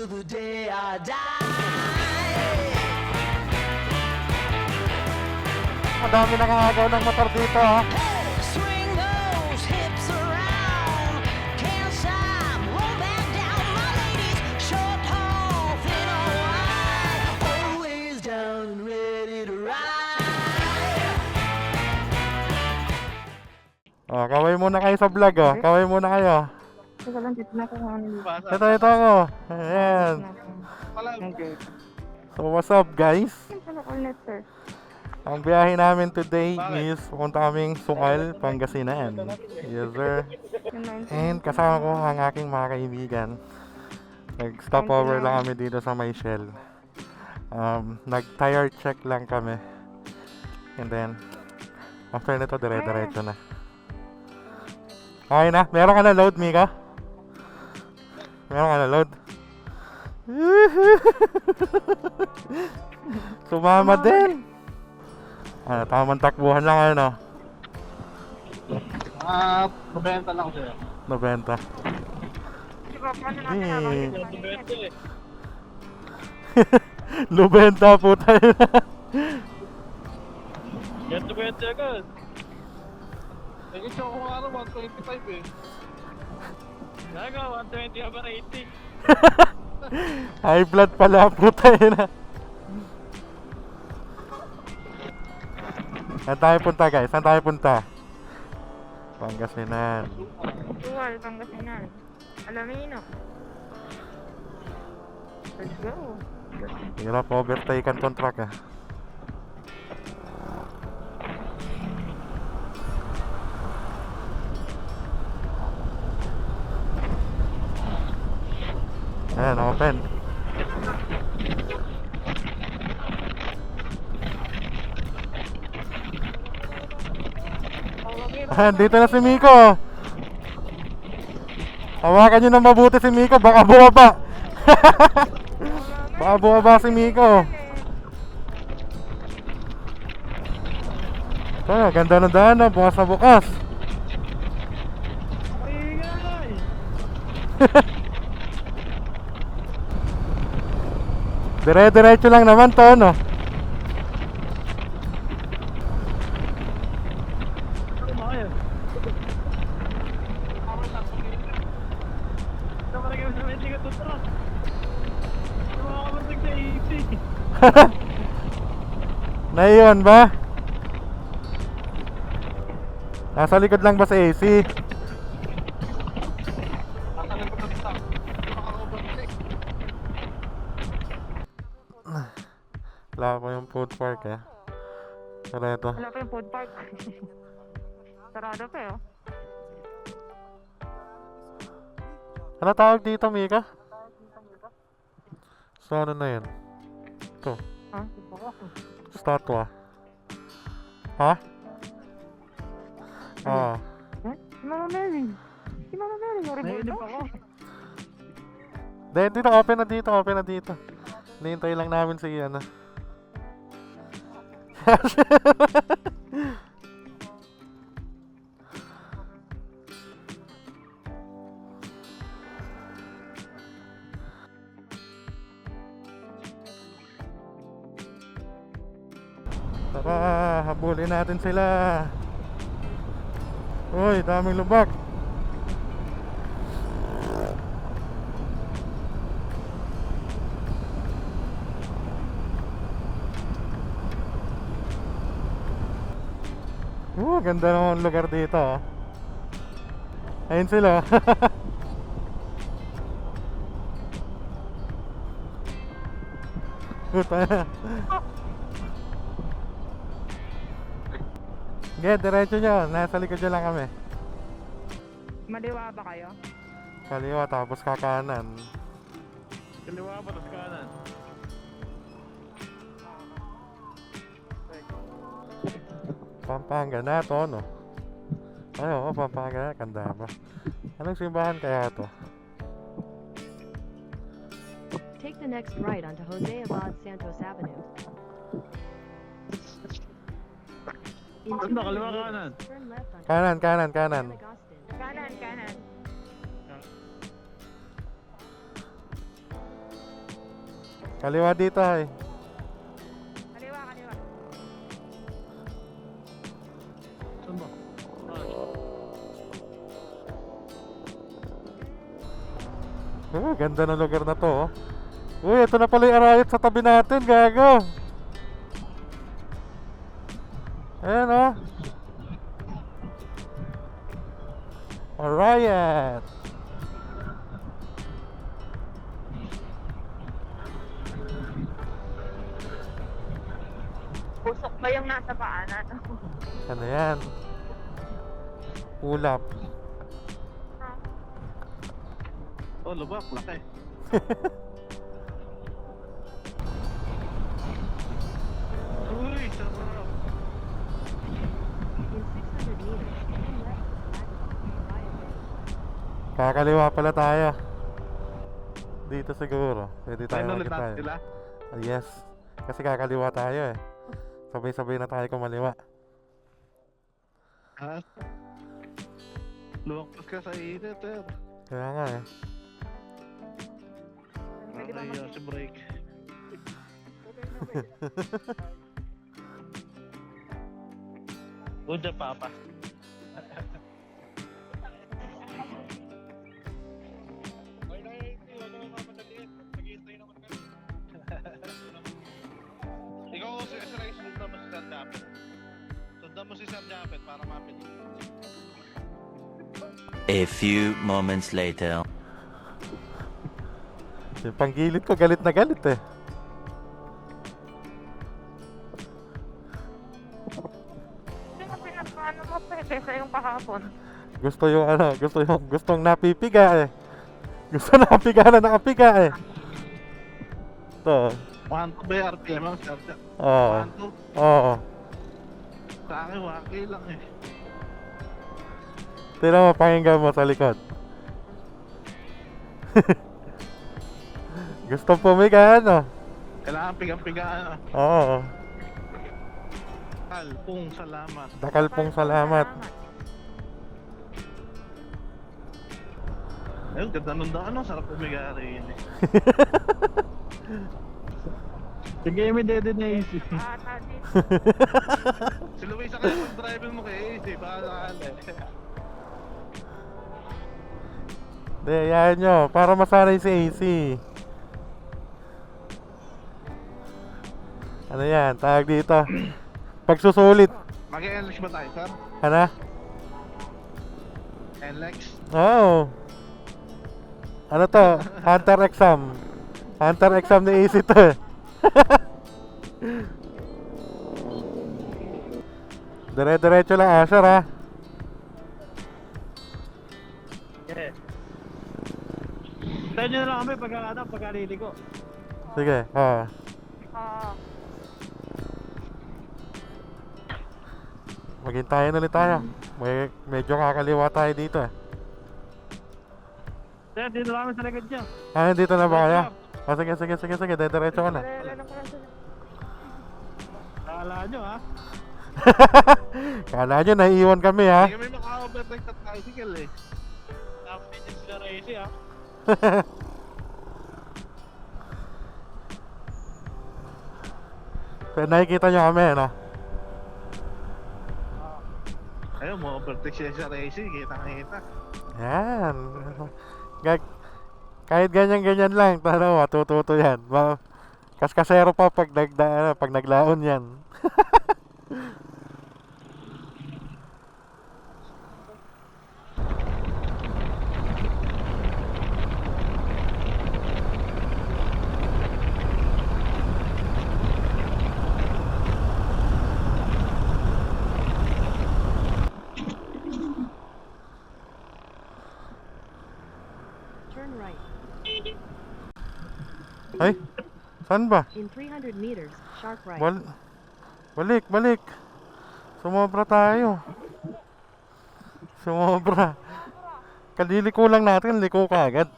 till the day I die. Madami nakakagaw ng motor dito ha. Swing those hips around. Can't stop, roll back down. My ladies, short, tall, thin or wide, always down and ready to ride. Oh, kaway muna kayo sa vlog oh. Kaway muna kayo. Teka lang, dito na ako ng Ito ako. Ayan. Okay. So what's up guys? Ano ulit, sir? Ang biyahe namin today is pupunta kaming Sucal, Pangasinan. Yes sir. Yung 19. And kasama ko ang aking mga kaibigan. Nag-stop over lang kami dito sa Mayshell. Nag-tire check lang kami. And then, after nito, dire-diretso na. Okay na? Meron ka na load, Mika? Meron ka na load? Sumama din! Ano, tamang takbuhan lang ano? 90 lang sir. 90. Di ba, paano natin nakakita? Lubenta po tayo na. Get to bed agad. Eh, ito ako nga 125 eh. Naga, 120 aba na 80. High blood pala po tayo na. Saan tayo punta guys? Saan tayo punta? Pangasinan. Suwal, Pangasinan. Alamino. Let's go. Hirap overtaken tong truck ah. Ayan, open. Ayan, dito na si Miko. Hawakan nyo na mabuti si Miko, baka bumaba. Baka bumaba si Miko. Ah, ganda ng daan na, bukas na bukas. Dire-diretso lang naman to, no? Naiyon ba? Nasa likod lang ba sa AC? Wala pa yung food park eh. Pero ito. Wala pa yung food park. Sarado pa eh, oh. Ano tawag dito, Mika? So ano na yun? Ito. Ha? Ito ko. Statwa. Ha? Ah. Ha? Si Mama Mary. Si Mama Mary, sorry po. Dito, open na dito, open na dito. Hinihintay lang namin si ano. Tara, habulin natin sila. Uy, daming lubak. Ganda naman lugar dito ah. Ayun sila. Puta na. Sige, diretso nyo. Nasa likod nyo lang kami. Maliwa ba kayo? Kaliwa tapos kakanan. Kaliwa pa, tapos kanan. Pampanga na to, no? Ay, oo, Pampanga na. Kanda ba? Anong simbahan kaya to? Take the next right onto Jose Abad Santos Avenue. In Banda, kaliwa kanan. turn left onto Kanan, kanan, kanan. San Agustin. Kanan, kanan. Kaliwa dito ay. Kaliwa, kaliwa. Saan ba? Ganda ng lugar na to, oh. Uy, ito na pala yung arayat sa tabi natin, gago. Ayan, oh. Arayat. Pusok ba yung nasa paanan? Ano yan? Ulap. Oh, lubak. Laki. Uy, sarap. In 600 meters, turn left to Viaduct. Kakaliwa pala tayo. Dito siguro. Pwede tayo Tayo ulit natin tayo. sila. Yes. Kasi kakaliwa tayo eh. Sabay-sabay na tayo kumaliwa. Ha? Lumagpas ka sa init, eh. Kaya nga eh. Okay, si break. Good job, Papa. Ikaw si Ray, sundan mo si Sir Japet. Sundan mo si Sir Japet para mapili. A few moments later. Yung panggilid ko galit na galit eh. Sino pinagpaano mo pwede sa yung kahapon? Gusto yung ano, gustong napipiga eh. Gusto napiga na nakapiga eh. Ito. 1-2 ba yung RPM ang Sir Japet? Oo. 1-2? Oo. Sa akin, waki lang eh. Tignan mo, pakinggan mo sa likod. Gusto pumiga ano? Kailangan pigang-pigaan. Oo. Kalpong salamat. Dakal pong salamat. Ayun, ganda nung daan, no? Sarap pumiga rin eh. Sige, may dede na easy. Ata din. Si Luisa kaya mag-drive mo kay easy, baka sakali. Hindi, yan nyo. Para masanay si AC. Ano yan? Tawag dito. Pagsusulit. Mag-NLEX ba tayo, sir? Ano? NLEX? Oo. Ano to? Hunter exam. Hunter exam ni AC to eh. Dire-diretso lang Asher ha. Yeah. Tayo nyo na lang kami pagkaliligo. Sige. Oo. Maghintayin ulit tayo. Medyo kakaliwa tayo dito eh. Sir, dito lang kami sa likod niya. Ah, dito na ba kayo? Oh, sige. Dire-diretso ka na. Kala nyo, ha? Kala nyo, naiiwan kami ha. Hindi kami maka-overtake sa tricycle eh. Tapos din sila easy, ha? Pero nakikita nyo kami, no? Ayun, ma-overtake siya sa racing, kita-kita. Yan. Kahit ganyan-ganyan lang, tano, matututo yan. Kaskasero pa pag naglaon yan. Turn right. Ay, saan ba? In 300 meters, sharp right. Balik. Sumobra tayo. Sumobra. Kaliliko lang natin, liko ka agad.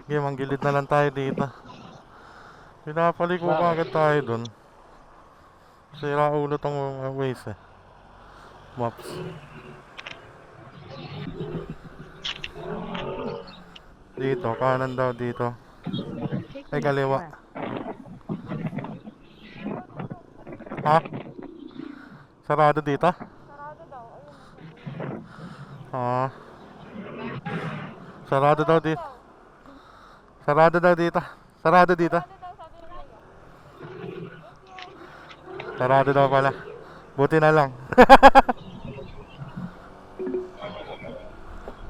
Okay, manggilid na lang tayo dito. Pinapaliko ka agad tayo dun. Sira ulo tong Waze eh. Maps. Dito, kanan daw dito. Take Ay, the next kaliwa. left. Ha? Sarado dito? Sarado daw. Ayun. Ah. Sarado daw dito. Sarado daw dito. Sarado dito. Sarado daw pala. Buti na lang.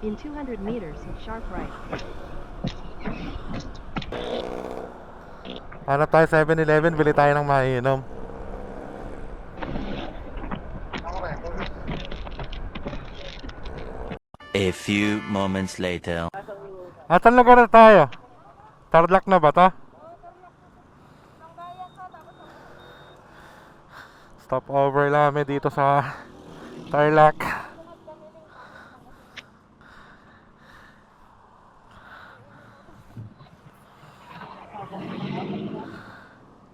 In 200 meters, sharp right. Hanap tayo 7-Eleven, bili tayo ng mainom. A few moments later. Asan lugar na tayo? Tarlac na ba to? Stop over lang kami dito sa Tarlac.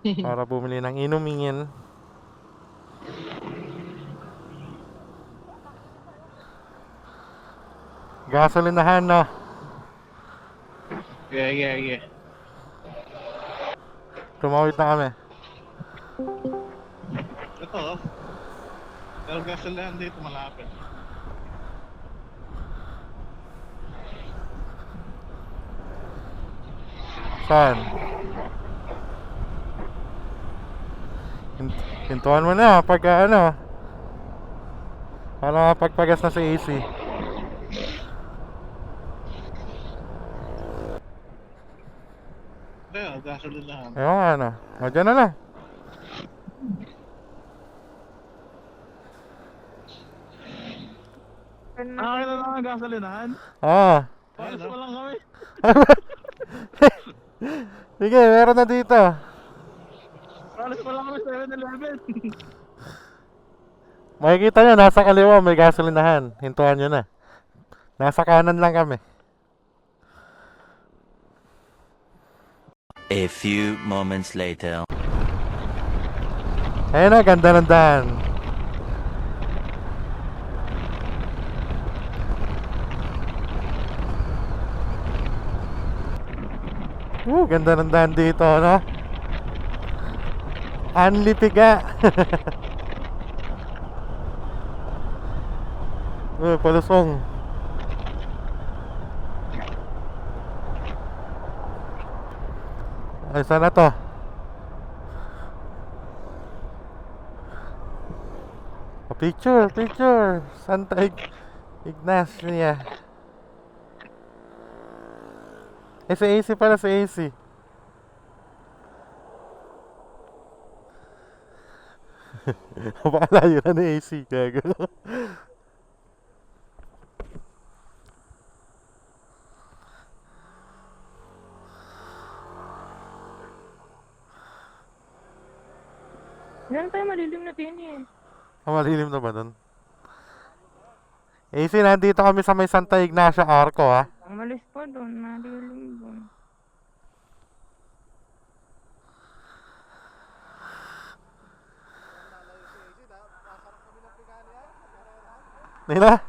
Para bumili ng inumingin. Gasolinahan no. Yeah. Tumawid na kami. Ito, oh. Pero gasolinahan dito malapit. Saan? Hintuan mo na pag ano. Para mapagpagas na sa AC. Kaya, gasolinahan. Ayun nga ano. O, dyan na lang. Ah, kailan lang ang gasolinahan? Oo. Pares pa lang kami. Sige, meron na dito. Pares pa lang kami 7-Eleven. Makikita nyo, nasa kaliwa may gasolinahan. Hintuan nyo na. Nasa kanan lang kami. A few moments later. Ayun na, ganda ng daan. Ganda ng daan dito, no? Anlipiga. Palusong. Ay, saan na to? Picture. Santa Ignacia. Sa AC pala, sa AC. Napakalayo na ni AC. Gago. Yan tayo malilim na din eh. Malilim na ba dun? AC, nandito kami sa may Santa Ignacia Arco, ha? Ang malis pa doon, malilim doon. Nila?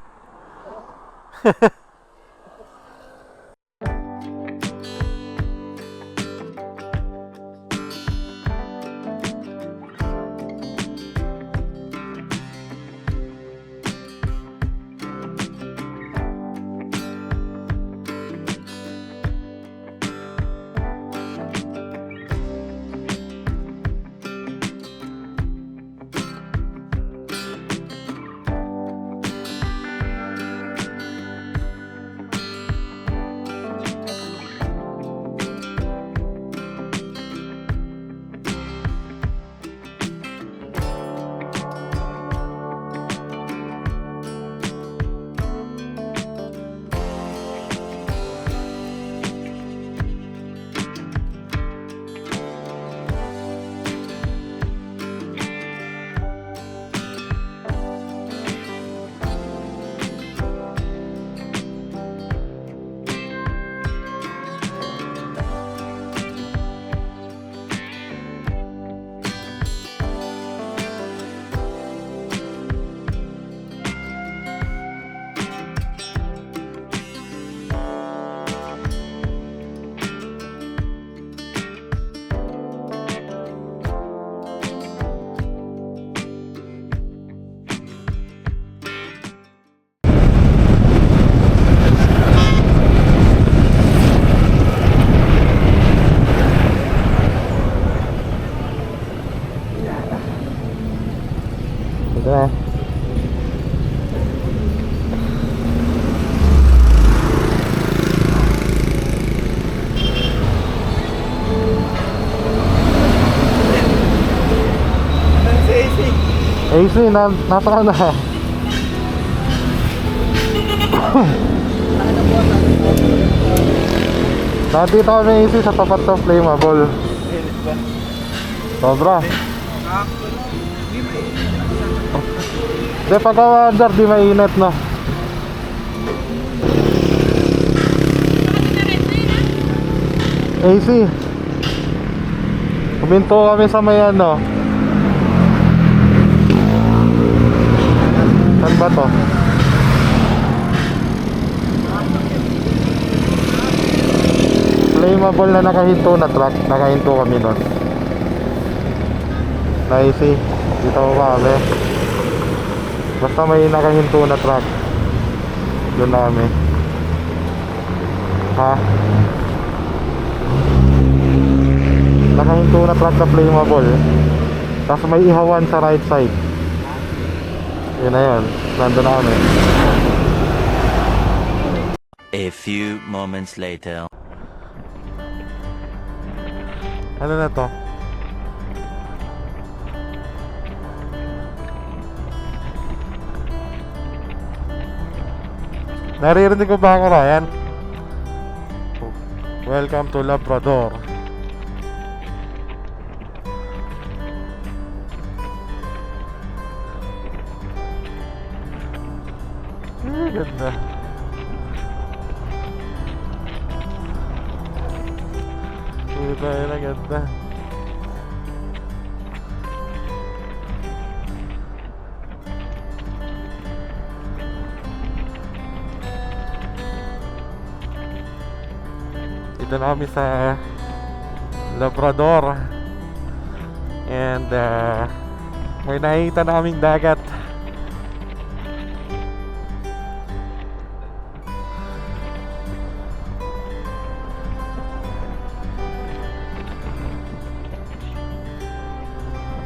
AC, nasaan na? Nandito kami AC sa tapat ng Flammable. Sobra. Di pagka under, di mainit, no? AC. Kuminto kami sa may ano. Saan ba to? Flammable na nakahinto na truck. Nakahinto kami nun. Na AC. Dito ko kami. Basta may nakahinto na truck. Doon na kami. Ha? Nakahinto na truck na Flammable. Tapos may ihawan sa right side. Yun na yun. Nandun na kami. A few moments later. Ano na to? Naririnig ko ba ako, Ryan? Welcome to Labrador. Ganda. Puta na ganda. Dito na kami sa Labrador. And may nakikita na kaming dagat.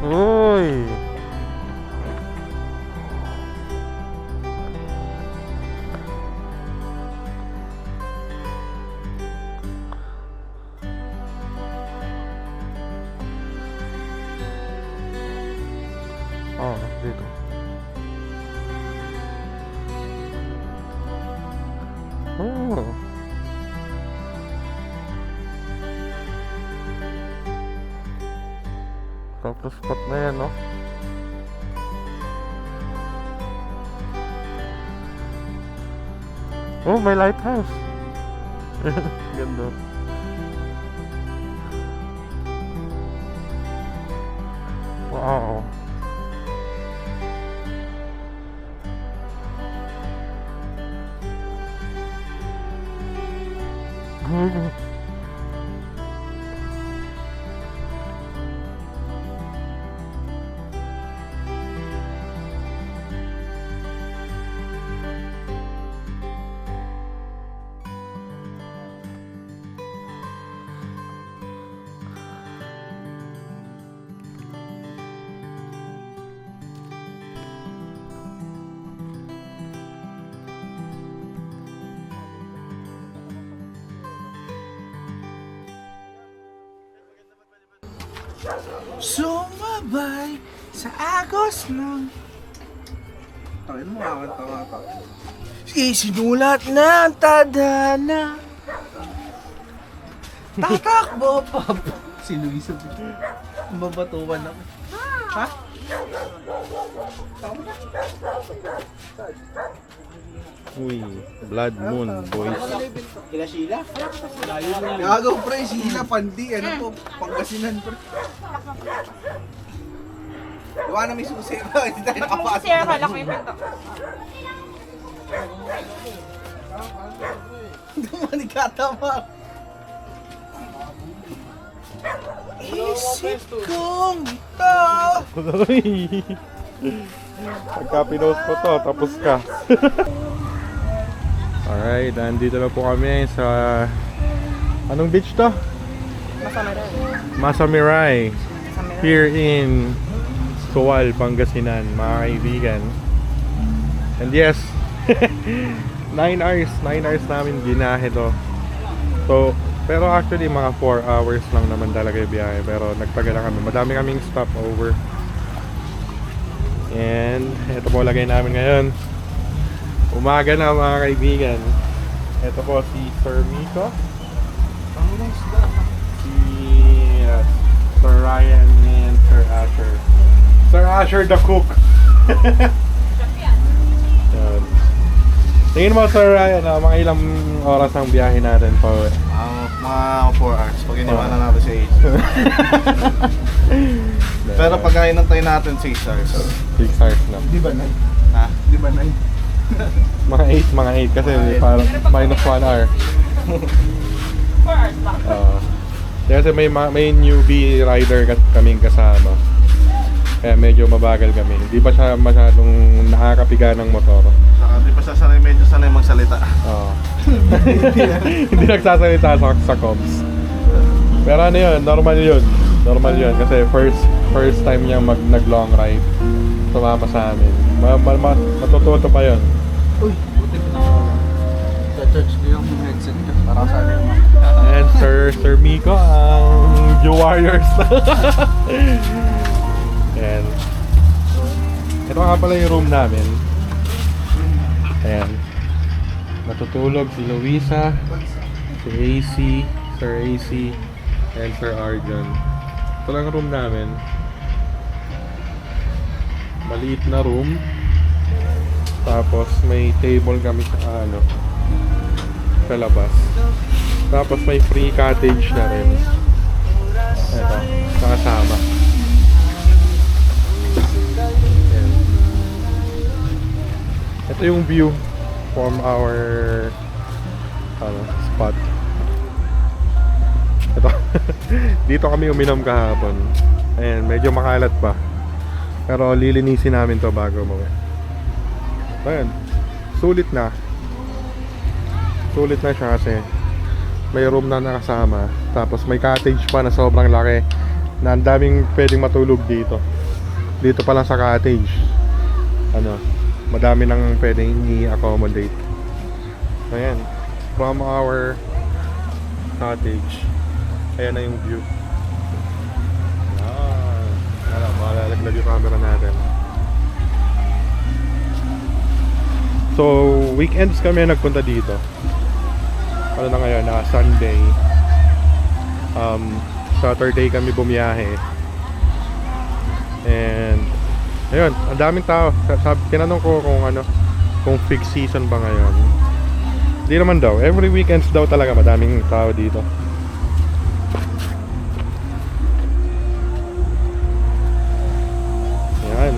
Uy! Oh, dito. Oh. Tapos spot na yan, no? Oh, may lighthouse. Ganda. Wow. Sumabay sa agos ng... Tawin mo ako, tawa ka. Sige, sinulat na ang tadhana. Tatakbo pa. Si Luisa. Babatuan ako. Ha? Uy, Blood Moon, boys. Kila Sheila? Gagaw pre, Sheila, Pandi, ano po, Pangasinan pre. Gawa na may susi. Hindi tayo nakapasok. Sir, halak mo yung pinto. Dumani katama. Isip kong ito. Uy! Pagka pinost ko to, tapos ka. Alright, nandito na po kami sa... Anong beach to? Masamiray. Here in Sual, Pangasinan, mga kaibigan. And yes, 9 hours namin binahe to. So, pero actually mga 4 hours lang naman talaga yung biyahe. Pero nagtagal lang kami. Madami kaming stopover. And ito po lagay namin ngayon. Umaga na mga kaibigan. Ito po si Sir Miko. Si Sir Ryan and Sir Asher. Sir Asher the cook. Yan. Tingin mo Sir Ryan, mga ilang oras ang biyahe natin po? Mga 4 hours pag iniwanan natin si Ace. Pero pag inantay natin 6 hours. 6 hours na. Di ba 9? Ha? Di ba 9? Mga 8 kasi parang minus 1 hour. Kasi may newbie rider kaming kasama. Kaya medyo mabagal kami. Hindi pa siya masyadong nakakapiga ng motor. Saka di pa siya medyo sanay magsalita. Oo. Hindi nagsasalita sa comms. Pero ano yun, normal yun. Normal yun kasi first time niya nag-long ride. Tumama sa amin. Matututo pa yun. Uy, buti pa cha-charge ko yung headset ko para sa akin. And Sir Miko, ang New Warriors. Ayan. Ito nga pala yung room namin. Ayan. Natutulog si Luisa, si AC, Sir AC, and Sir Arjun. Ito lang ang room namin. Maliit na room. Tapos may table kami sa sa labas. Tapos may free cottage na rin. Ito, nakasama. Ayan. Ito yung view from our spot. Ito. Dito kami uminom kahapon. Ayan, medyo makalat pa. Pero lilinisin namin to bago umuwi. Ayan. Sulit na. Sulit na siya kasi may room na nakasama. Tapos may cottage pa na sobrang laki. Na ang daming pwedeng matulog dito. Dito pa lang sa cottage. Madami nang pwedeng i-accommodate. Ayan. From our cottage. Ayan na yung view. Malalaglag yung camera natin. So, weekends kami nagpunta dito. Ano na ngayon? Sunday. Saturday kami bumiyahe. And ayun, ang daming tao. Tinanong ko kung fixed season ba ngayon. Hindi naman daw. Every weekends daw talaga madaming tao dito. Ayan.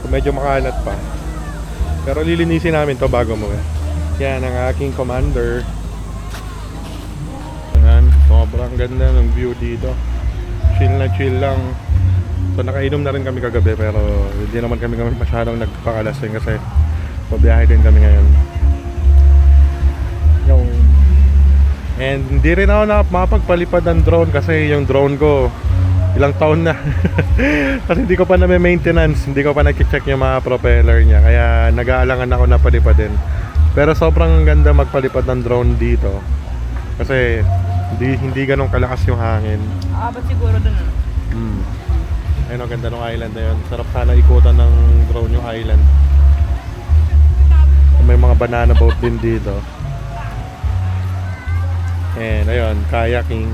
So, medyo makalat pa. Pero lilinisin namin to bago mo. Yan ang aking commander. Ayan, sobrang ganda ng view dito. Chill na chill lang. So nakainom na rin kami kagabi pero hindi naman kami masyadong nagpakalasing kasi pabiyahe din kami ngayon. And hindi rin ako makapagpalipad ng drone kasi yung drone ko ilang taon na. Kasi hindi ko pa na-maintenance, hindi ko pa na-check yung mga propeller niya. Kaya nag-aalangan ako na palipadin. Pero sobrang ganda magpalipad ng drone dito. Kasi hindi ganun kalakas yung hangin. Aabot siguro dun Ayun, ang ganda ng island na yun. Sarap sana ikutan ng drone yung island. May mga banana boat din dito. And ayun, kayaking.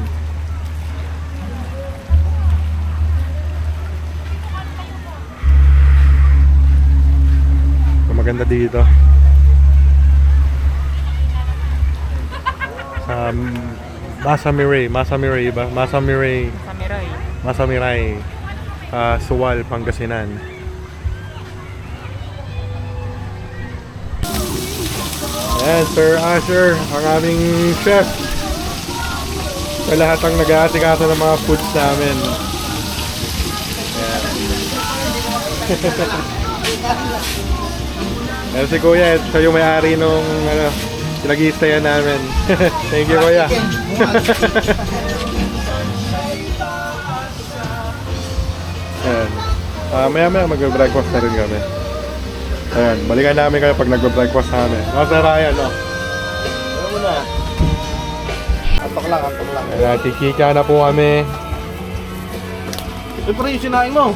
Maganda dito. Sa Masamiray ba? Masamiray. Suwal, Pangasinan. Ayan, Sir Asher, ang aming chef. Sa lahat ang nag-aasikaso ng mga foods namin. Ayan. Ayan si Kuya, siya yung may-ari nung pinag-i-stayan namin. Thank you, Kuya. Ayan. Maya-maya mag-breakfast na rin kami. Ayan, balikan namin kayo pag nag-breakfast namin. Sir Ryan, no? Ano muna? Antok lang. Ayan, kikika na po kami. Ito pa rin yung sinain mo.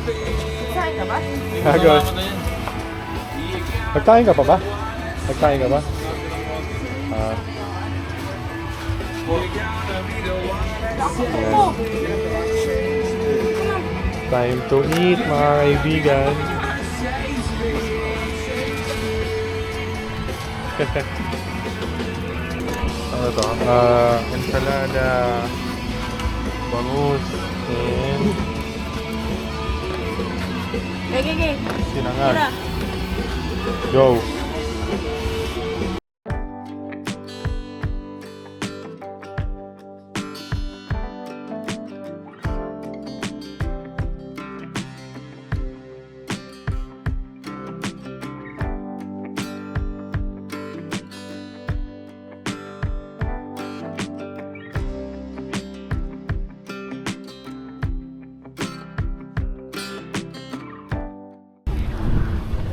Saan ka ba? Agos. Nagkain ka pa ba? Nagkain ka ba? Ah. Time to eat, mga kaibigan. Ano to? Ensalada, bangus, and Okay. sinangag. Go!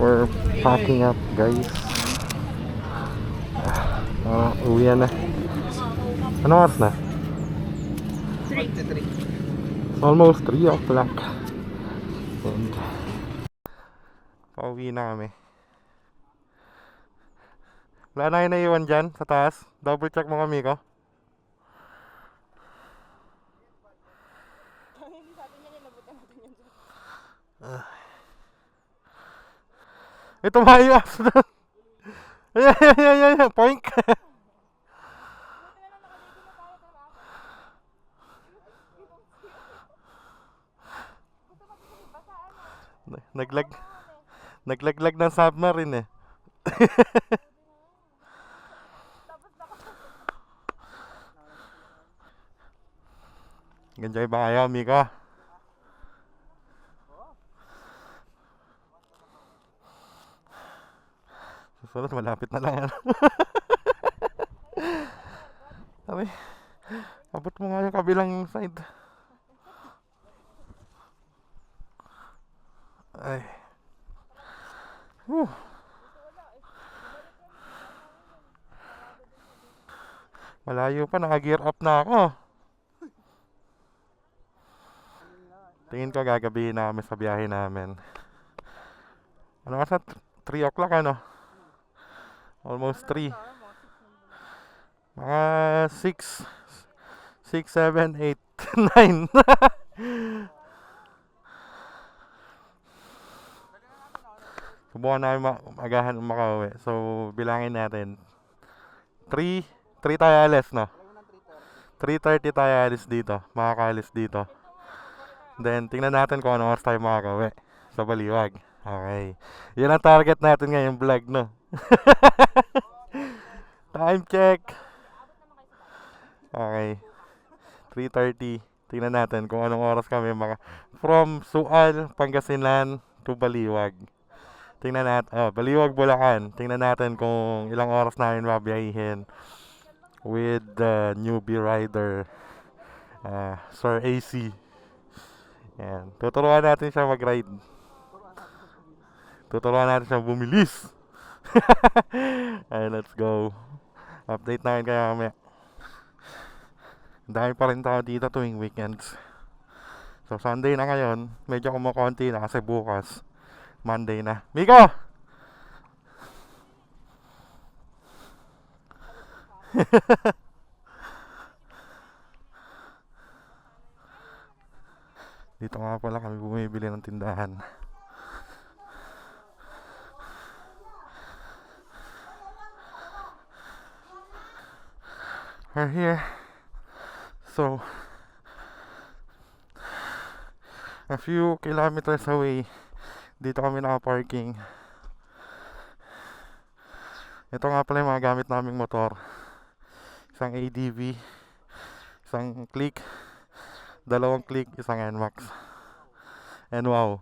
We're packing up, guys. Uwian na. Ano oras na? 3. Almost 3 o'clock. And pauwi na kami. Wala na yung naiwan dyan sa taas. Double check mo kami ko. Ito mayo apps na. Ayan. Point. Naglaglag ng submarine eh. Enjoy ba kayo, Miko? Susunod, malapit na lang yan. Sabi, abot mo nga yung kabilang side. Ay. Malayo pa, naka-gear up na ako. Tingin ko gagabihin namin sa biyahe namin. Ano ka sa 3 o'clock ano? Almost 3. Mga 6, 7, 8, 9. Subukan namin magahan makauwi. So, bilangin natin. 3 tayo alis, no? 3:30 tayo alis dito. Makakaalis dito. Then, tingnan natin kung ano oras tayo makakauwi sa Baliwag. Okay. Yan ang target natin ngayong vlog, no? Time check. Okay. 3:30. Tingnan natin kung anong oras kami from Sual, Pangasinan to Baliwag. Tingnan natin, Baliwag, Bulacan. Tingnan natin kung ilang oras namin mabiyahihin with the newbie rider, Sir AC. Yan. Tuturuan natin siya mag-ride. Tuturuan natin siya bumilis. Ay, let's go. Update namin kaya mamaya. Dahil pa rin tao dito tuwing weekends. So, Sunday na ngayon. Medyo kumukonti na kasi bukas Monday na. Miko! Dito nga pala kami bumibili ng tindahan. We're here. So, a few kilometers away, dito kami naka-parking. Ito nga pala yung mga gamit naming motor. Isang ADV, isang Click, 2 Click, isang NMAX. And wow.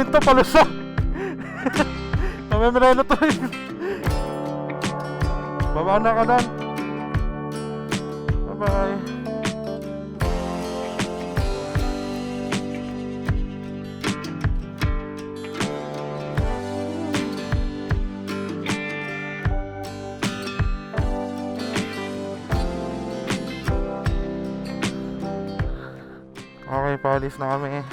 namin to, palusok. Namemreno to eh. Baba na ka doon. Bye-bye. Okay, paalis na kami.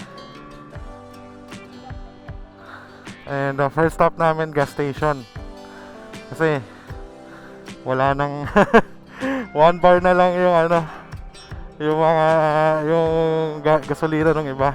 And the first stop namin, gas station. Kasi wala nang 1 bar na lang yung ano, yung mga yung gasolina ng iba.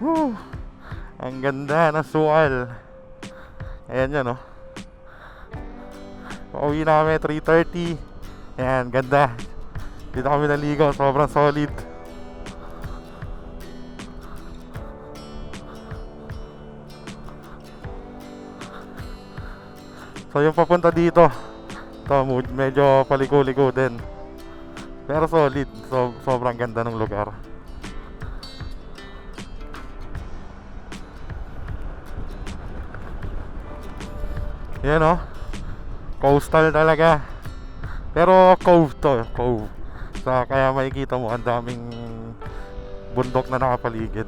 Woo! Ang ganda ng sual. Ayan yan, oh. Pauwi na kami 3:30. Ayan, ganda. Dito kami naligo, sobrang solid. So yung papunta dito, ito medyo paliko-liko din. Pero solid, so, sobrang ganda ng lugar. Yan, oh. Coastal talaga. Pero cove to, cove. Kaya makikita mo ang daming bundok na nakapaligid.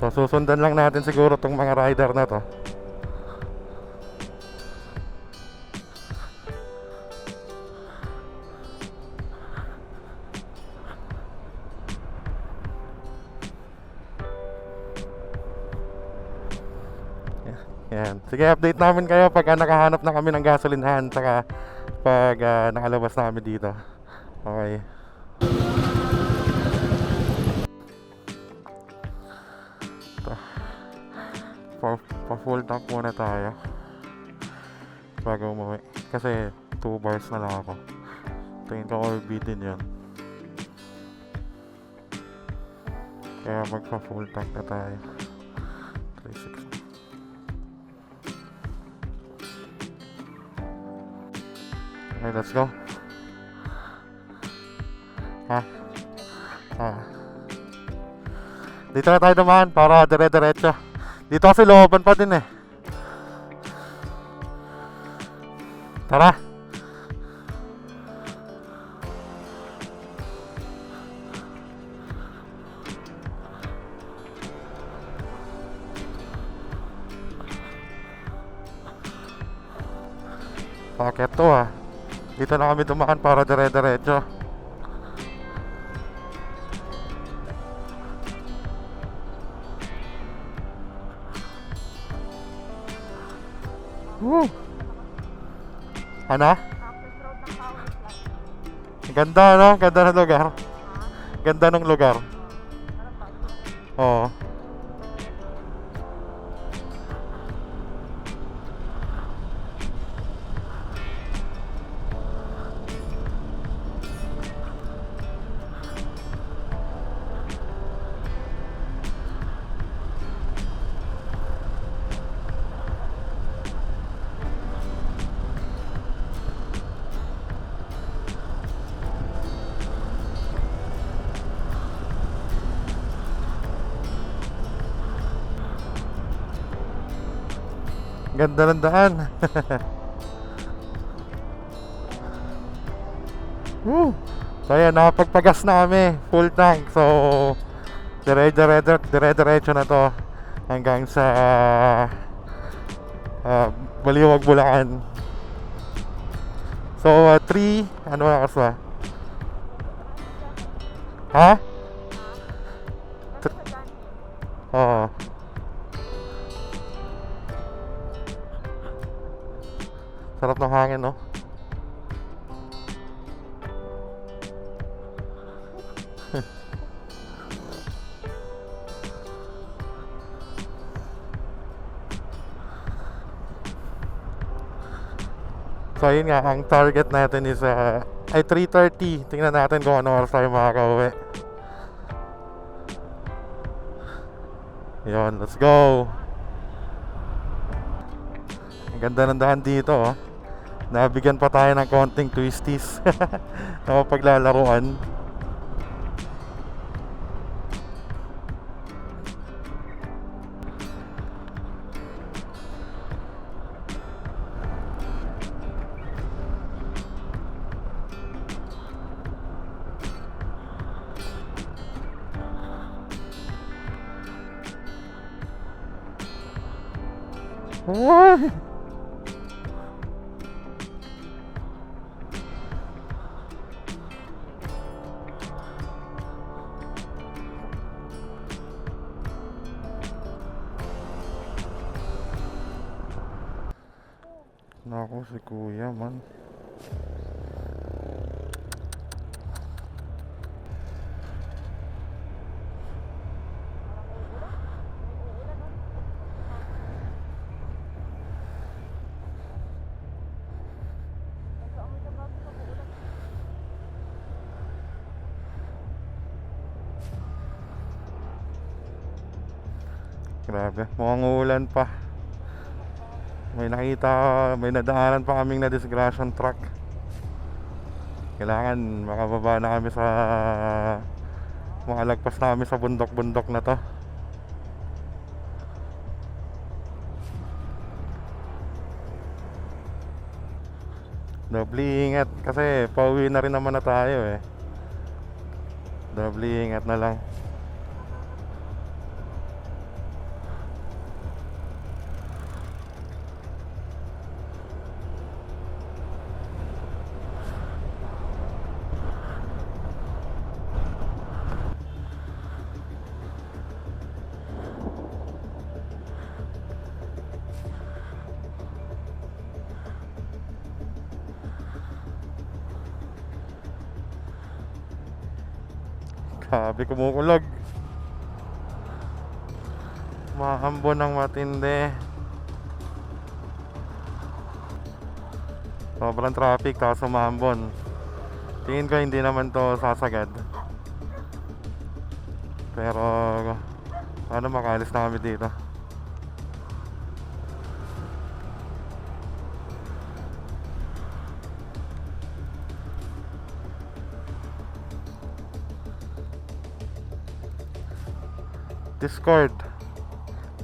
So susundan lang natin siguro tong mga rider na to. Yan. Sige, update namin kayo pag nakahanap na kami ng gasolinahan, saka pag nakalabas na kami dito. Okay. Pa-full tank muna tayo bago umuwi. Kasi 2 bars na lang ako. Tingin ko bitin yun. Kaya magpa-full tank na tayo. 360. Okay, let's go. Dito na tayo naman para dire-diretso. Dito kasi looban pa din eh. Tara. Paket to ah. Dito na kami dumaan para dire-diretso. Woo! Ano? Ganda, no? Ganda ng lugar. Ganda ng lugar. Oo. Ganda ng daan. Woo! So ayan, nakapagpagas na kami. Full tank. So dire-diretso na to hanggang sa Baliwag, Bulacan. So 3, ano na kaswa? Ha? Oo. Sarap ng hangin, no? So So yun nga, ang target natin is ay 3:30. Tingnan natin kung ano oras tayo makakauwi. Yun, let's go. Ang ganda ng daan dito, oh. Nabigyan pa tayo ng konting twisties na paglalaruan. What? Naku, si kuya man. Grabe, mukhang uulan pa. May nadaanan pa kaming na disgrasyon truck. Kailangan makababa na kami sa makalagpas na kami sa bundok-bundok na to. Doble ingat kasi pauwi na rin naman na tayo eh. Doble ingat na lang. Grabe, kumukulog. Maambon ng matindi. Sobrang traffic tapos umambon. Tingin ko hindi naman to sasagad. Pero ano, makaalis na kami dito.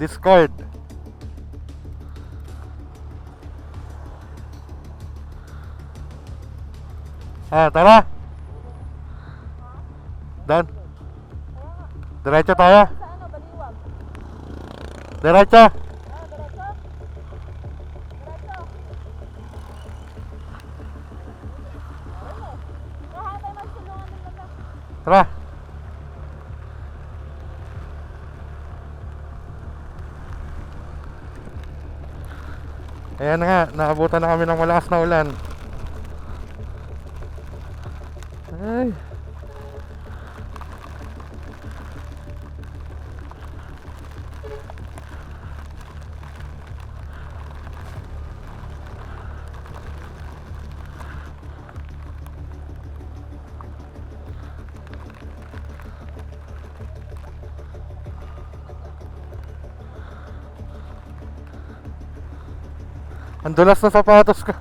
Discord. Tara. Dan. Diretso tayo. Diretso. Tara. Ayan na nga, naabutan na kami ng malakas na ulan. Ay. Ang dulas na sapatos ko.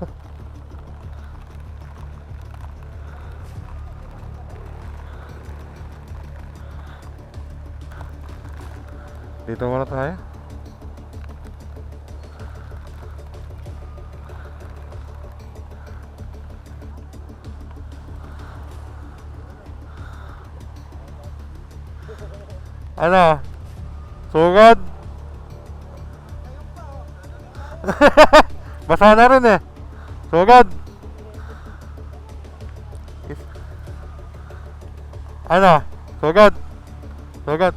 Dito muna tayo. Ano? Sugod? Basa na rin eh. Sugod. Ano? Sugod. Sugod.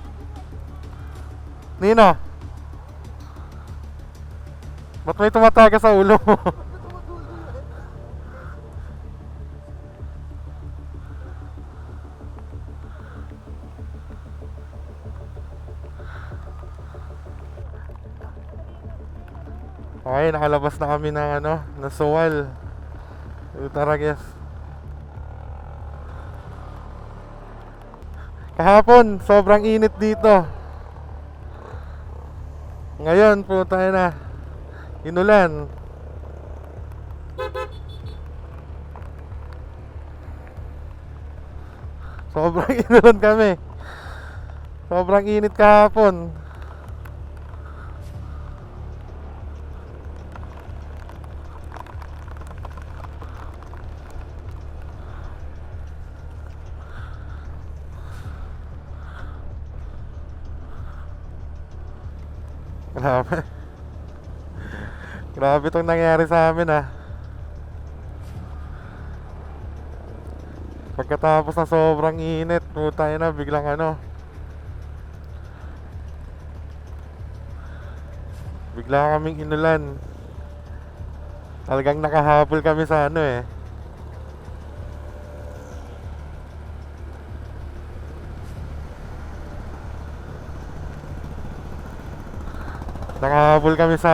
Nino? Ba't may tumataga sa ulo mo? Okay, nakalabas na kami ng ng Suwal. Tara guys. Kahapon, sobrang init dito. Ngayon, puta na. Inulan. Sobrang inulan kami. Sobrang init kahapon. Grabe. Grabe itong nangyari sa amin ah. Pagkatapos na sobrang init, putay na, biglang ano. Bigla kaming inulan. Talagang nakahabol kami sa ano eh. Nakahabol kami sa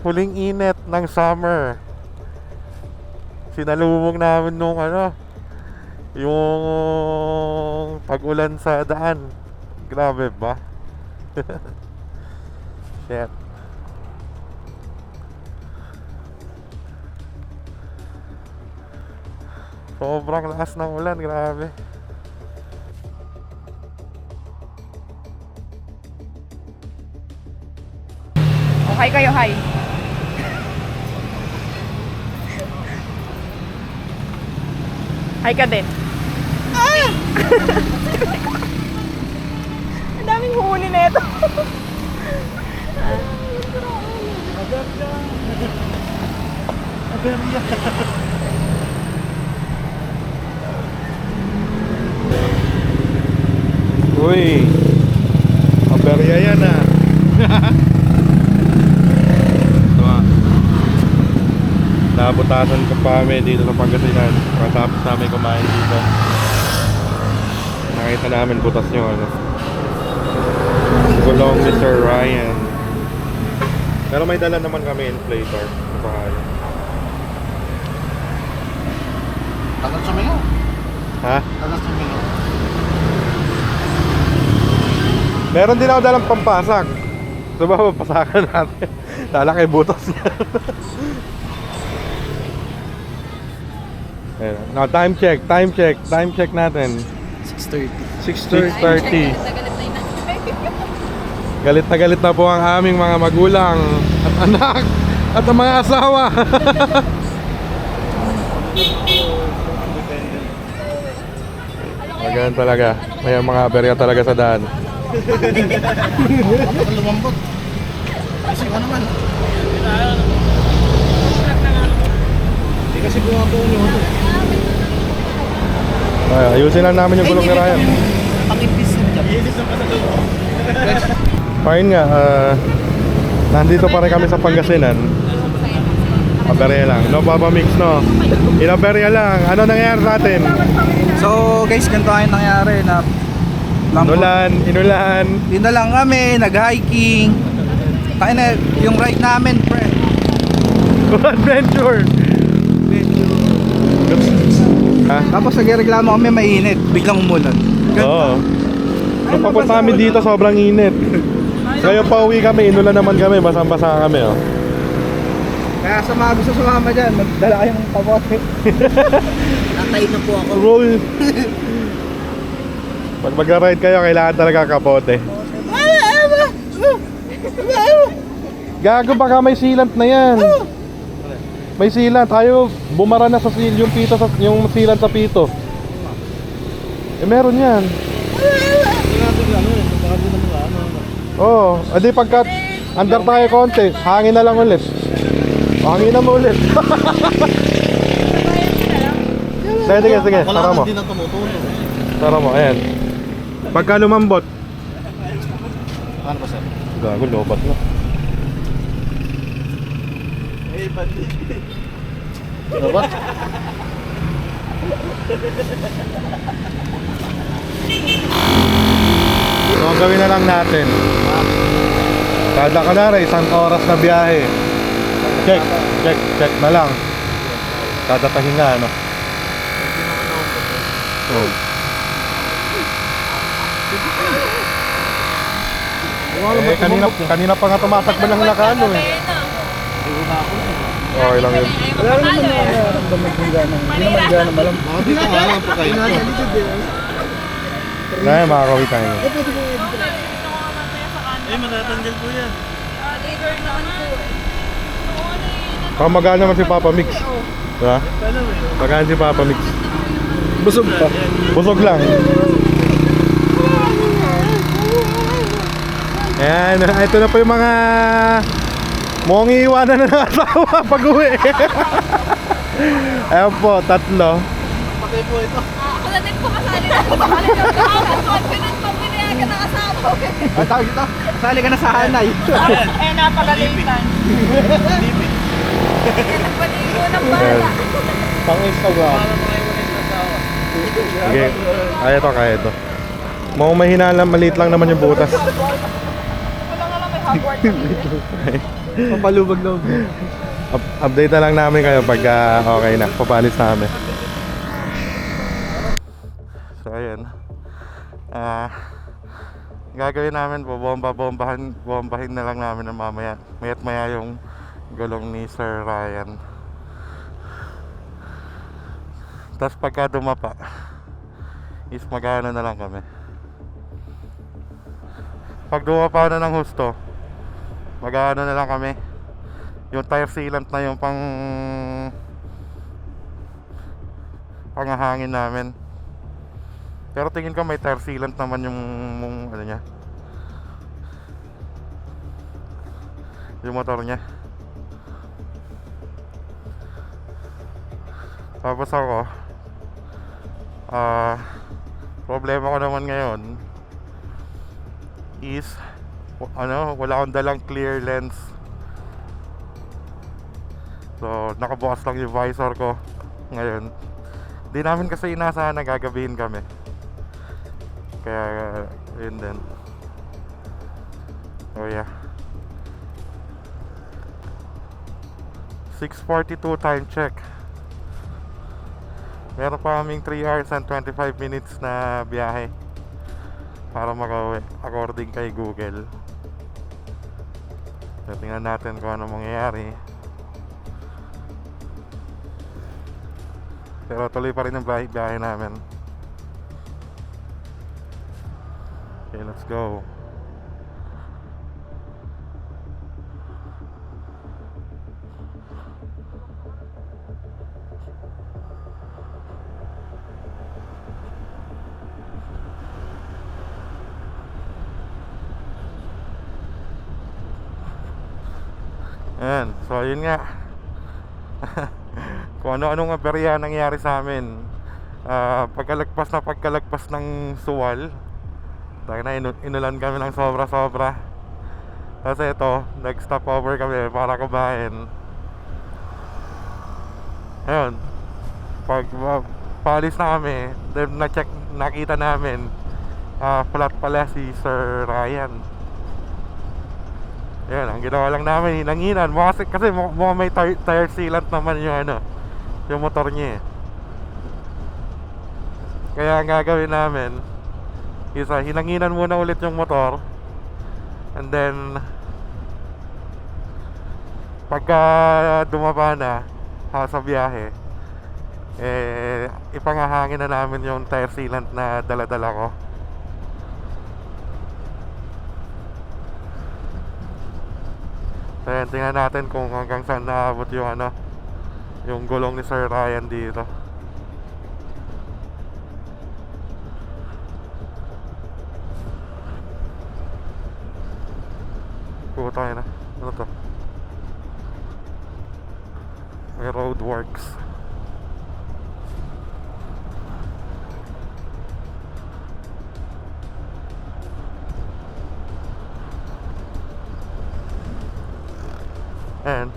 huling init ng summer. Sinalubong namin nung ano, yung pag-ulan sa daan. Grabe ba? Shit. Sobrang lakas ng ulan, grabe. Hi kayo, hi. Hi ka din. Ang daming huli na ito. Uy, aberya yan ah. Nabutasan ko pa kami dito sa Pangasinan. Pagkatapos namin kumain dito, nakita namin butas yung ano, gulong ni Sir Ryan. Pero may dala naman kami inflator. Tagal sumigaw. Ha? Tagal sumigaw. Meron din ako dalang pampasak. So ba papasakan natin? Lalaki butas niya. Ayan. Now time check natin. 6:30. Galit na galit na po ang aming mga magulang at anak at ang mga asawa. Ganun talaga. May mga aberya talaga sa daan. Lumambot. Kasi ano naman. Hindi kasi bumabaw yung ano. Ay, ayusin lang namin yung gulong ni Ryan. Pangipis na. Fine nga, nandito pa rin kami sa Pangasinan. Aberya lang, no Papa Mix, no? Inaberya lang, ano nangyayari sa atin? So guys, ganito ay nangyari na Inulan. Yun na lang kami, nag-hiking. Kaya na yung ride namin, pre. Adventure! Ha? Tapos nagreklamo kami mainit, biglang umulan. Oo. Nung papunta kami dito, sobrang init. Ngayon pa uwi kami, inulan naman kami, basang-basa kami, oh. Kaya sa mga gusto sumama dyan, magdala kayong kabote. Natay na po ako. Roll! Pag mag-ride kayo, kailangan talaga kapote. Gago, baka may sealant na yan. May sealant, tayo bumara na sa yung pito sa yung sealant sa pito. Eh meron yan. Oo, adi pagka under tayo konti, hangin na lang ulit. Hangin na mo ulit. Sige, tara mo. Tara mo, ayan. Pagka lumambot. Ano ba sir? Gago, lobat na. Robot? So, ang gawin na lang natin. Kada ka na rin, isang oras na biyahe. Check na lang. Kada pahinga, ano? Oh. Kanina pa nga tumatakbo ng nakano eh. Okay lang yun. Wala naman nararamdaman kung gano'n. Hindi naman gano'n malam. Bakit dito nga lang pa kayo? Nay, makakawin tayo. Matatanggal po yan. Magaan naman si Papa Mix. Diba? Magaan si Papa Mix. Busog pa. Busog lang. Ayan, ito na po yung mga mukhang iiwanan na ng asawa pag uwi. Ayan po, 3. Patay po ito. Ako na din pumasali na. Pumasali na. Confident pang pinayagan ng asawa ko. Ang tawag dito, sali ka na sa hanay. Eh, napagalitan. Nagpaligo ng bala. Pang Instagram. Sige, kaya ito. Mukhang mahina lang, maliit lang naman yung butas. Wala nga lang may Hogwarts. Papalubag na. Update na lang namin kayo pag okay na, papalis namin. So ayan, gagawin namin po, bombahin na lang namin ng mamaya. Maya't maya yung gulong ni Sir Ryan. Tapos pagka dumapa is mag-ano na lang kami. Pag dumapa na ng husto, mag-ano na lang kami. Yung tire sealant na yung panghahangin namin. Pero tingin ko may tire sealant naman yung ano niya, yung motor niya. Tapos ako, problema ko naman ngayon is wala akong dalang clear lens. So nakabukas lang yung visor ko ngayon. Di namin kasi inasahan na gagabihin kami, kaya yun din. Oh yeah, 6:42 time check. Meron pa kaming 3 hours and 25 minutes na biyahe para makauwi according kay Google. So, tingnan natin kung ano mangyayari. Pero tuloy pa rin ang biyahe namin. Okay, let's go. Ayan, so yun nga. Kung ano-anong aberya nangyari sa amin. Pagkalagpas ng Suwal, dahil na inulan kami ng sobra-sobra. Kasi ito, nag-stop over kami para kumain. Ayun, pag palis na kami, then nakita namin flat pala si Sir Ryan. Ayan, ang ginawa lang namin, hinanginan. Kasi may tire sealant naman yung motor niya eh. Kaya ang gagawin namin is hinanginan muna ulit yung motor, and then pagka dumaba na sa biyahe, ipangahangin na namin yung tire sealant na dala-dala ko. Ayan, tingnan natin kung hanggang saan naabot yung gulong ni Sir Ryan dito. Puta na. Ano to? May road works. And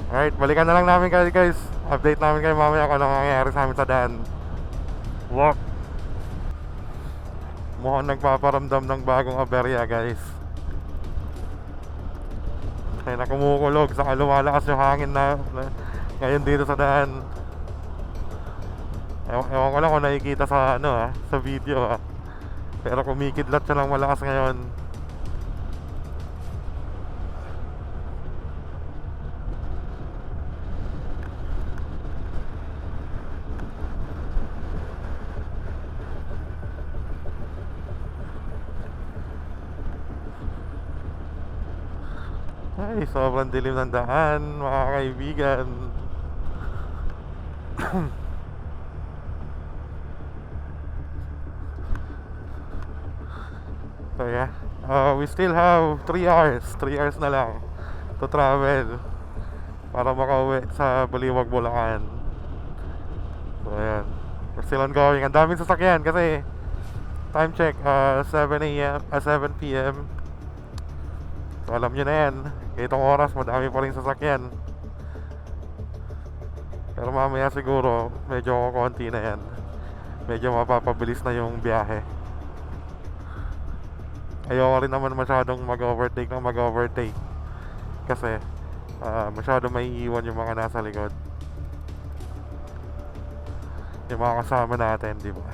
alright, balikan na lang namin kayo guys. Update namin kayo mamaya kung anong nangyayari sa amin sa daan. Walk. Mukhang nagpaparamdam ng bagong aberya guys. Kaya na kumukulog, saka lumalakas yung hangin na ngayon dito sa daan. Ewan ko lang kung nakikita sa sa video pero kumikidlat siya lang malakas ngayon. Ay, sobrang dilim ng daan, mga kaibigan. So yeah, we still have 3 hours. 3 hours na lang to travel para makauwi sa Baliwag, Bulacan. So ayan, we're still ongoing. Ang daming sasakyan kasi time check, 7 p.m. So alam nyo na yan, itong oras madami pa rin sasakyan. Pero mamaya siguro medyo konti na yan. Medyo mapapabilis na yung biyahe. Ayoko rin naman masyadong mag-overtake kasi masyado may iiwan yung mga nasa likod, yung mga kasama natin, di ba?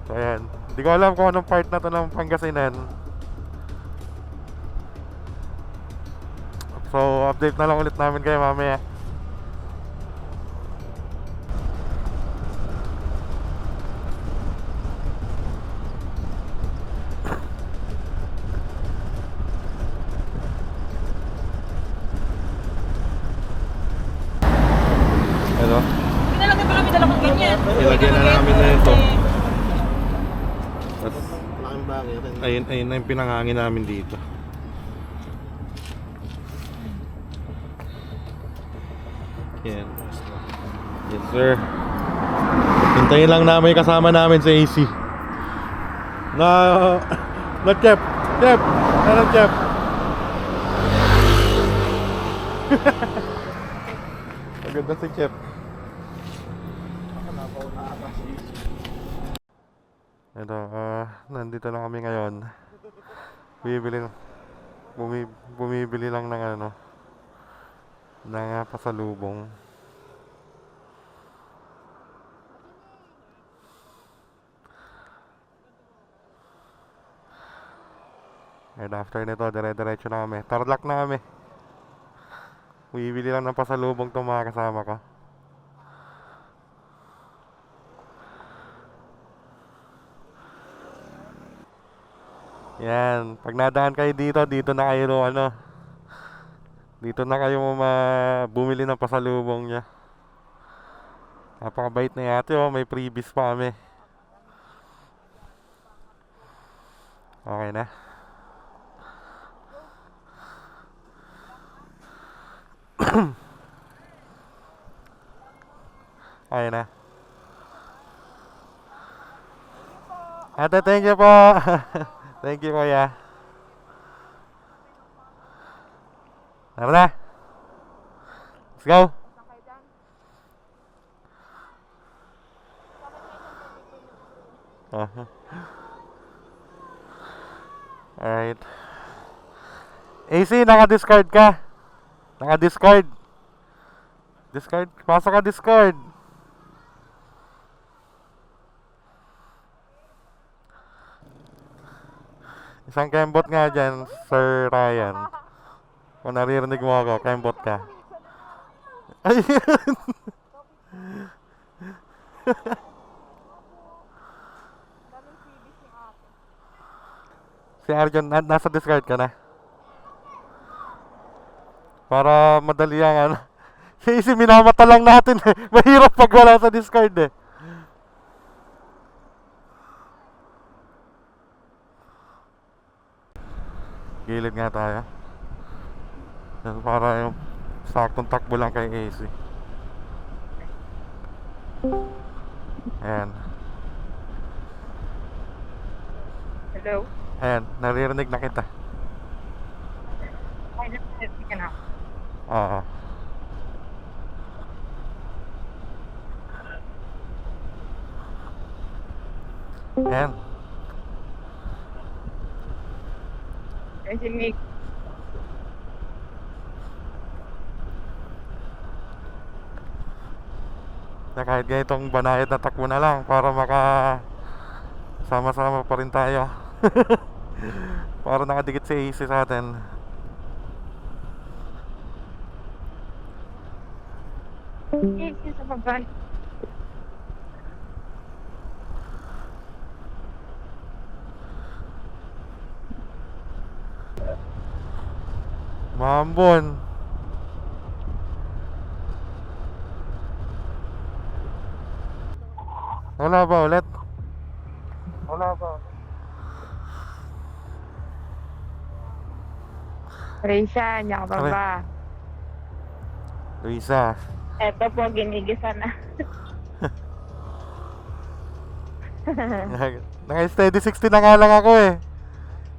So ayan, hindi ko alam kung anong part na to ng Pangasinan. So update na lang ulit namin kayo mamaya. Hello? Pinalagay pa kami dalawang ganyan. Ilagay na namin na ito. Malaking bagay rin. Ayun na yung pinangangin namin dito. Yan. Yes sir. Hintayin lang namin yung kasama namin sa AC. Na Chef! Chef! Anong Chef? Maganda si Chef. Ito, nandito lang kami ngayon. Bumibili lang ng pasalubong. And after nito, dire-diretso na kami. Tarlac na kami. Bumibili lang ng pasalubong itong mga kasama ko. Yan, pag nadaan kayo dito na kayo dito na kayo bumili ng pasalubong niya. Napakabait na yate, may freebies pa kami. Okay na. Okay na. Ate, thank you po. Thank you, kuya. Tara na. Let's go. Alright. AC, naka-discard ka. Naka-discard. Discard. Pasok ka, discard. Isang kembot nga dyan, Sir Ryan. Kung naririnig mo ako, kembot ka. Ayun. Si Arjun, nasa discard ka na. Para madali ang Kasi minamata lang natin eh. Mahirap pag wala sa discard eh. Gilid nga tayo. Para yung saktong takbo lang kay AC. Ayan. Hello? Ayan, naririnig na kita. Ay, nag-safety ka na. Oo. Ayan. Ay, si Mick. Na kahit ganitong banayad na takbo na lang para sama-sama pa rin tayo. Para nakadikit si AC sa atin. Easy sa baba. Mambon. Wala ba ulit? Risha, niya ka baba. Luisa. Eto po, ginigisa na. Naka-steady 60 na nga lang ako eh.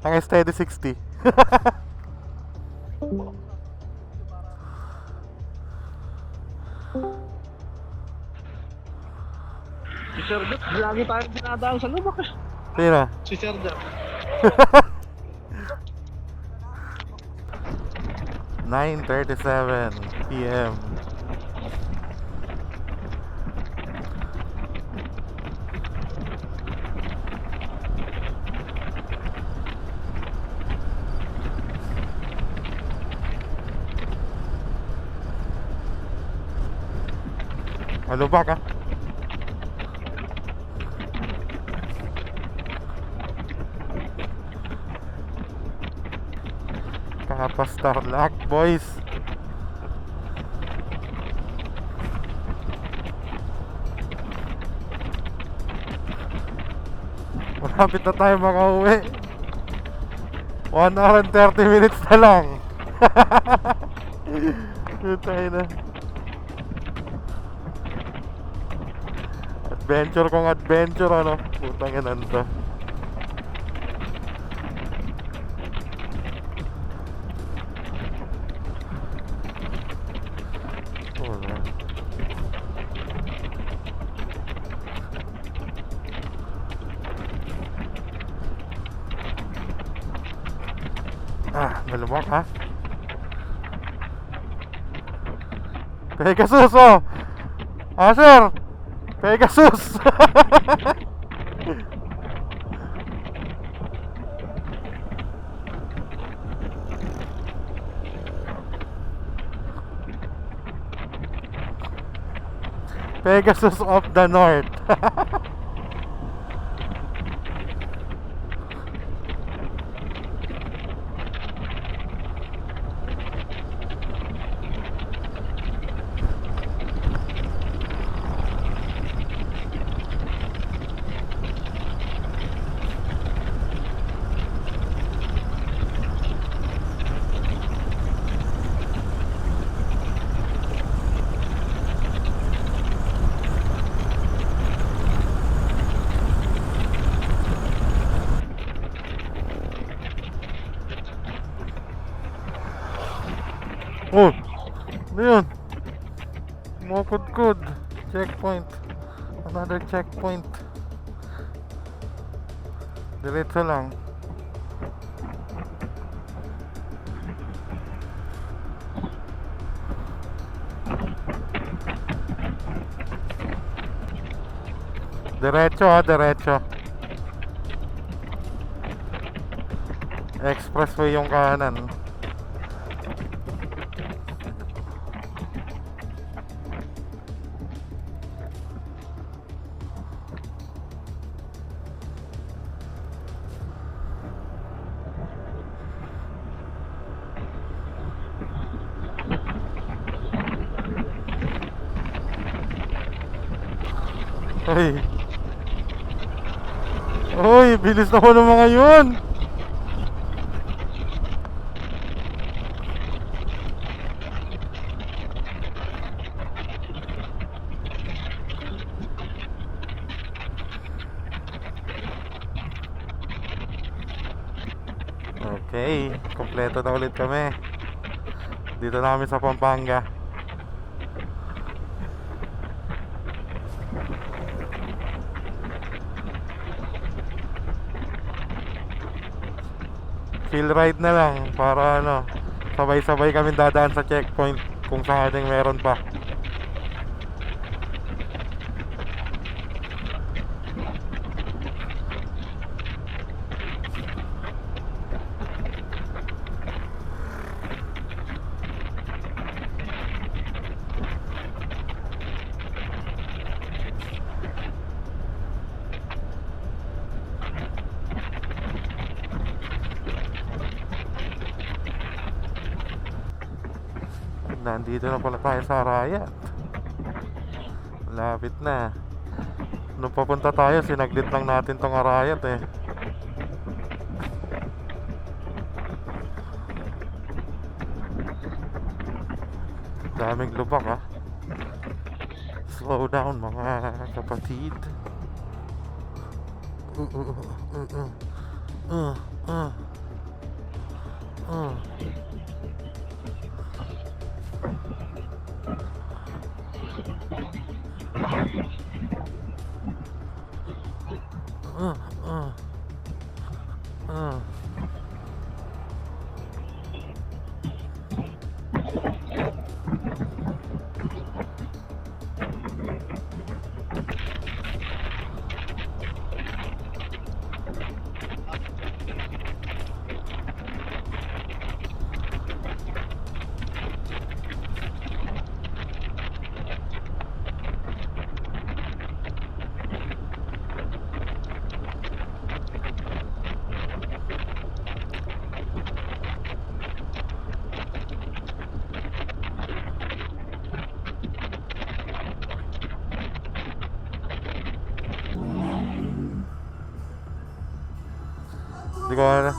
Naka-steady 60. Si Sir Jeff, lagi tayong dinadaan sa lubak eh. Sino? Si Sir Jeff. 9:37 PM. Ano ba ka? Kapastar luck, boys. Malapit na tayo makauwi. 1 hour and 30 minutes na lang. Tayo na. Adventure kong adventure, ano? Putang ina to. Wala. Malumak ha? Pegasus oh! Asher! Pegasus! Pegasus of the North. Oh! Ano yun? Mukod-kod. Checkpoint. Another checkpoint. Diretso lang. Diretso ha, diretso. Expressway yung kanan. Ay. Uy, bilis naman ng mga yun. Okay, kompleto na ulit kami. Dito na kami sa Pampanga. Chill ride na lang para ano, sabay-sabay kami dadaan sa checkpoint kung sakaling meron pa. Nandito na pala tayo sa Arayat. Malapit na. Nung papunta tayo, sinaglit lang natin tong Arayat eh. Daming lubak ah. Slow down mga kapatid. Hindi ko alam.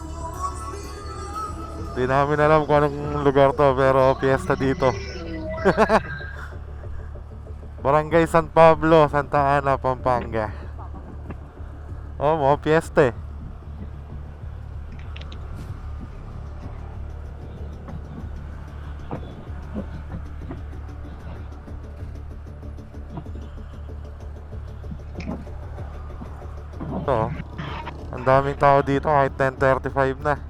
Hindi namin alam kung anong lugar to, pero piyesta dito. Barangay San Pablo, Santa Ana, Pampanga. Oh, mga piyesta eh. Ito, ang daming tao dito kahit 10:35 na.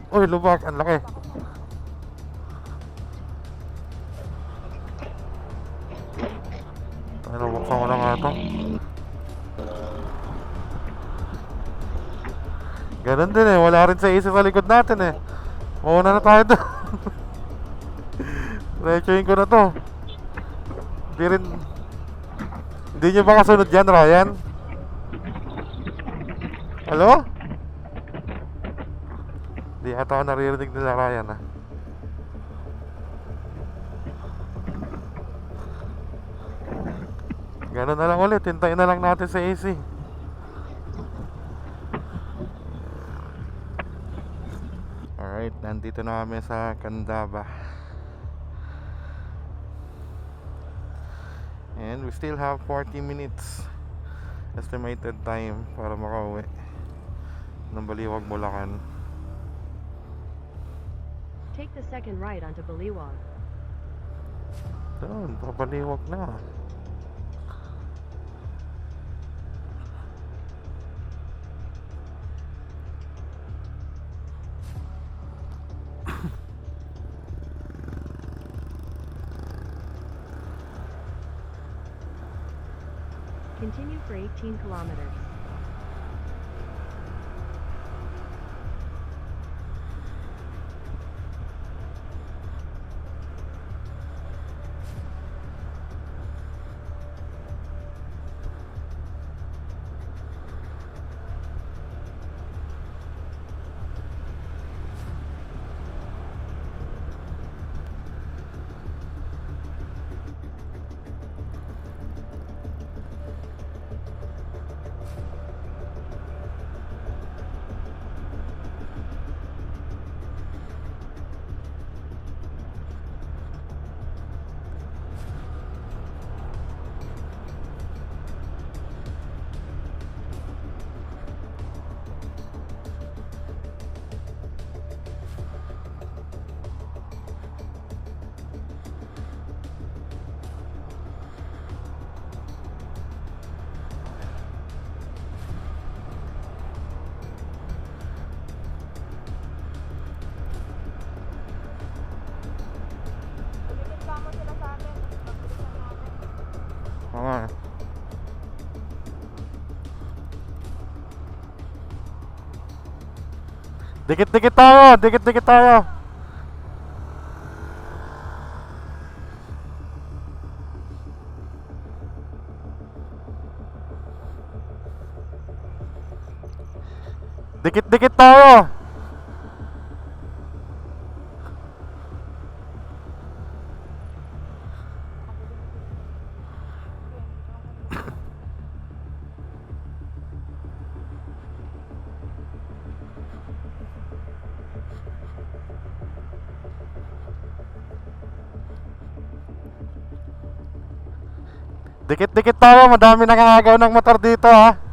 Uy, lubak, ang laki. Ano, buksan ko na nga ito. Ganun din eh, wala rin sa isip sa likod natin eh. Mauna na tayo doon. Rechoin ko na to. Hindi nyo ba kasunod yan, Ryan? Hello? Hindi ata ako naririnig nila, Ryan ah. Ganun na lang ulit, hintayin na lang natin sa AC. Alright, nandito na kami sa Candaba. And we still have 40 minutes estimated time para makauwi ng Baliwag, Bulacan. Take the second right onto Baliwag. Doon, papaliwag na. Continue for 18 kilometers. nga. Dikit-dikit tayo, dikit-dikit tayo. Dikit-dikit tayo. Dikit-dikit tayo, madami nangangagaw ng motor dito ha.